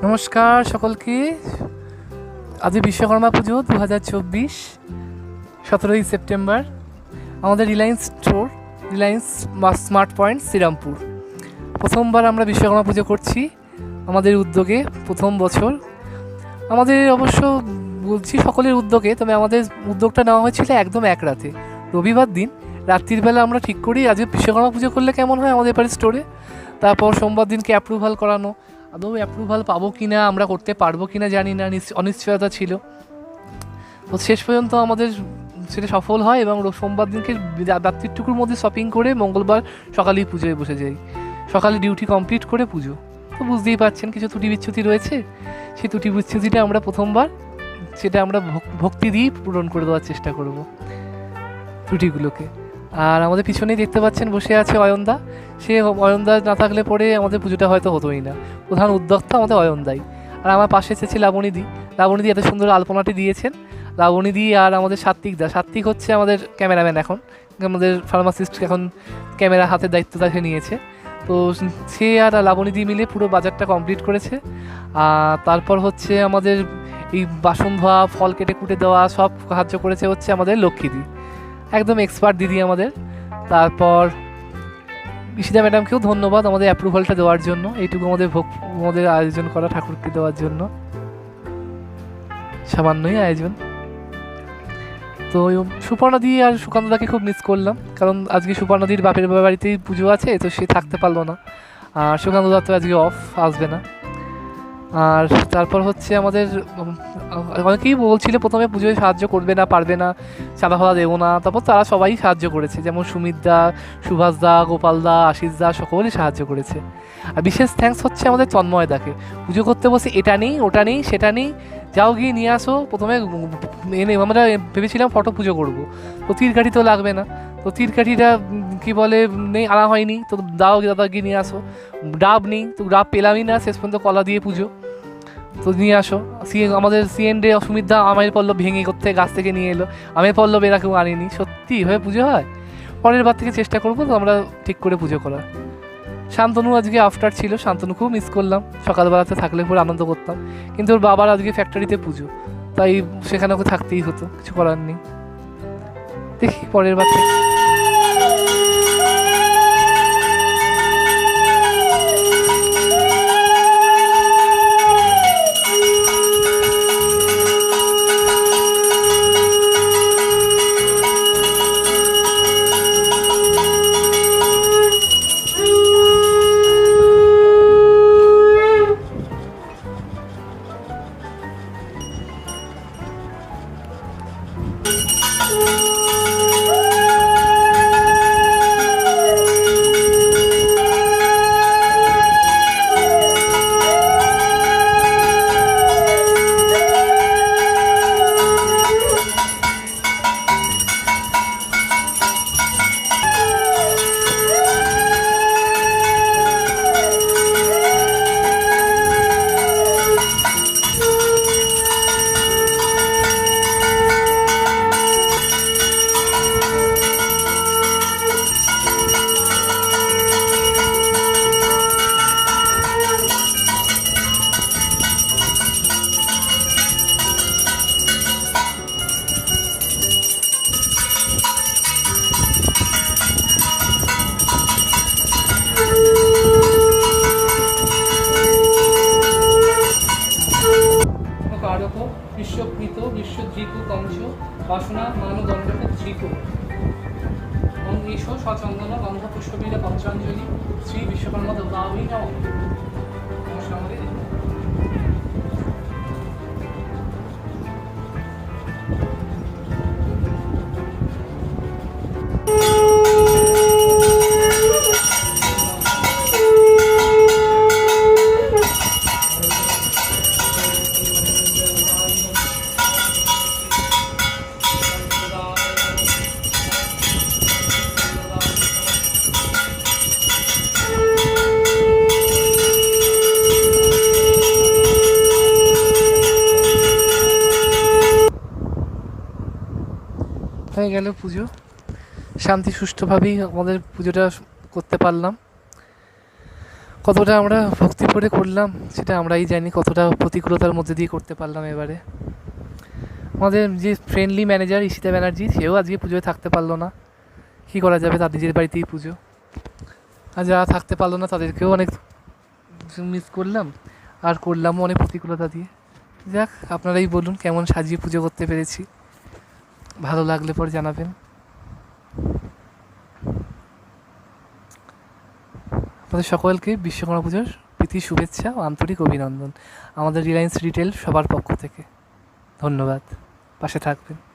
নমস্কার সকলকে। আজ বিশ্বকর্মা পুজো 2024, 17ই সেপ্টেম্বর। আমাদের Reliance store, Reliance smart point, Serampore. প্রথমবার আমরা বিশ্বকর্মা পুজো করছি আমাদের উদ্যোগে, প্রথম বছর। আমাদের অবশ্য বলছি সকলের উদ্যোগে, তবে আমাদের উদ্যোগটা নেওয়া হয়েছিল একদম এক রাতে, রবিবার দিন রাত্রির বেলা আমরা ঠিক করি আজকে বিশ্বকর্মা পুজো করলে কেমন হয় আমাদের বাড়ির স্টোরে। তারপর সোমবার দিনকে অ্যাপ্রুভাল করানো, আদৌ অ্যাপ্রুভাল পাবো কি না, আমরা করতে পারবো কি না জানি না, অনিশ্চয়তা ছিল। তো শেষ পর্যন্ত আমাদের সেটা সফল হয় এবং সোমবার দিনকে রাত্রিটুকুর মধ্যে শপিং করে মঙ্গলবার সকালেই পুজোয় বসে যাই। সকালে ডিউটি কমপ্লিট করে পুজো, তো বুঝতেই পারছেন কিছু ত্রুটি বিচ্ছুতি রয়েছে। সেই ত্রুটি বিচ্ছুতিটা আমরা প্রথমবার সেটা আমরা ভক্তি দিয়েই পূরণ করে দেওয়ার চেষ্টা করব ত্রুটিগুলোকে। আর আমাদের পিছনেই দেখতে পাচ্ছেন বসে আছে অয়নদা। সে অয়নদা না থাকলে পরে আমাদের পুজোটা হয়তো হতোই না। প্রধান উদ্যোক্তা আমাদের অয়নদাই। আর আমার পাশে এসেছে লাবণীদি। লাবণীদি এত সুন্দর আলপনাটি দিয়েছেন। লাবণীদি আর আমাদের সাত্বিকদা। সাত্বিক হচ্ছে আমাদের ক্যামেরাম্যান, এখন আমাদের ফার্মাসিস্ট, এখন ক্যামেরা হাতের দায়িত্বটা সে নিয়েছে। তো সে আর লাবণীদি মিলে পুরো বাজারটা কমপ্লিট করেছে। তারপর হচ্ছে আমাদের এই বাসন ধোয়া, ফল কেটে কুটে দেওয়া সব সাহায্য করেছে হচ্ছে আমাদের লক্ষ্মীদি, একদম এক্সপার্ট দিদি আমাদের। তারপর ঈশিতা ম্যাডামকেও ধন্যবাদ আমাদের অ্যাপ্রুভালটা দেওয়ার জন্য, এইটুকু আমাদের আয়োজন করা ঠাকুরকে দেওয়ার জন্য, সামান্যই আয়োজন। তো সুপর্ণাদি আর সুকান্তদাকে খুব মিস করলাম, কারণ আজকে সুপর্ণাদির বাপের বাড়িতেই পুজো আছে, তো সে থাকতে পারলো না। আর সুকান্তদা তো আজকে অফ, আসবে না। আর তারপর হচ্ছে আমাদের অনেকেই বলছিল প্রথমে পুজোয় সাহায্য করবে না, পারবে না, চাঁদা ফাদা দেবো না। তারপর তারা সবাই সাহায্য করেছে, যেমন সুমিতদা, সুভাষদা, গোপালদা, আশিসদা, সকলেই সাহায্য করেছে। আর বিশেষ থ্যাঙ্কস হচ্ছে আমাদের তন্ময়দাকে। পুজো করতে বসে এটা নেই, ওটা নেই, সেটা নেই, যাও গিয়ে নিয়ে আসো। প্রথমে এনে আমরা ভেবেছিলাম ফটো পুজো করবো, তো তীরকাঠি তো লাগবে না, তো তীরকাঠিটা কী বলে নেই, আনা হয়নি। তো দাও দাদা গিয়ে নিয়ে আসো। ডাব নেই, তো ডাব পেলামই না, শেষ পর্যন্ত কলা দিয়ে পুজো, তো নিয়ে আসো। আমাদের সিএনডে সুমিতদা আমের পল্লব ভেঙে করতে গাছ থেকে নিয়ে এলো, আমের পল্লব এরা কেউ আনিনি। সত্যি এভাবে পুজো হয়? পরের বার থেকে চেষ্টা করবো তো আমরা ঠিক করে পুজো করার। শান্তনু আজকে আফটার ছিল, শান্তনু খুব মিস করলাম। সকালবেলাতে থাকলে পুরো আনন্দ করতাম, কিন্তু ওর বাবার আজকে ফ্যাক্টরিতে পুজো, তাই সেখানে ওকে থাকতেই হতো, কিছু করার নেই। দেখি পরের বার থেকে। বিশ্বকৃত বিশ্বজিত কঞ্চ বাসনা মানদণ্ড জিত মন্দির সচন্দন গন্ধ পুষ্পবীর পঞ্চাঞ্জলি শ্রী বিশ্বকর্মা দেবতাবী নম। নমস্কার। হয়ে গেল পুজো, শান্তি সুষ্ঠুভাবেই আমাদের পুজোটা করতে পারলাম। কতটা আমরা ভক্তি করে করলাম সেটা আমরাই জানি, কতটা প্রতিকূলতার মধ্যে দিয়ে করতে পারলাম এবারে। আমাদের যে ফ্রেন্ডলি ম্যানেজার ঈশিতা ব্যানার্জি, সেও আজকে পুজোয় থাকতে পারলো না। কী করা যাবে, তার নিজের বাড়িতেই পুজো। আর যারা থাকতে পারলো না তাদেরকেও অনেক মিস করলাম, আর করলামও অনেক প্রতিকূলতা দিয়ে। যাক, আপনারাই বলুন কেমন সাজিয়ে পুজো করতে পেরেছি। ভালো লাগলে পরে জানাবেন। আপনাদের সকলকে বিশ্বকর্মা পুজোর প্রীতি শুভেচ্ছা ও আন্তরিক অভিনন্দন আমাদের রিলায়েন্স রিটেল সবার পক্ষ থেকে। ধন্যবাদ, পাশে থাকবেন।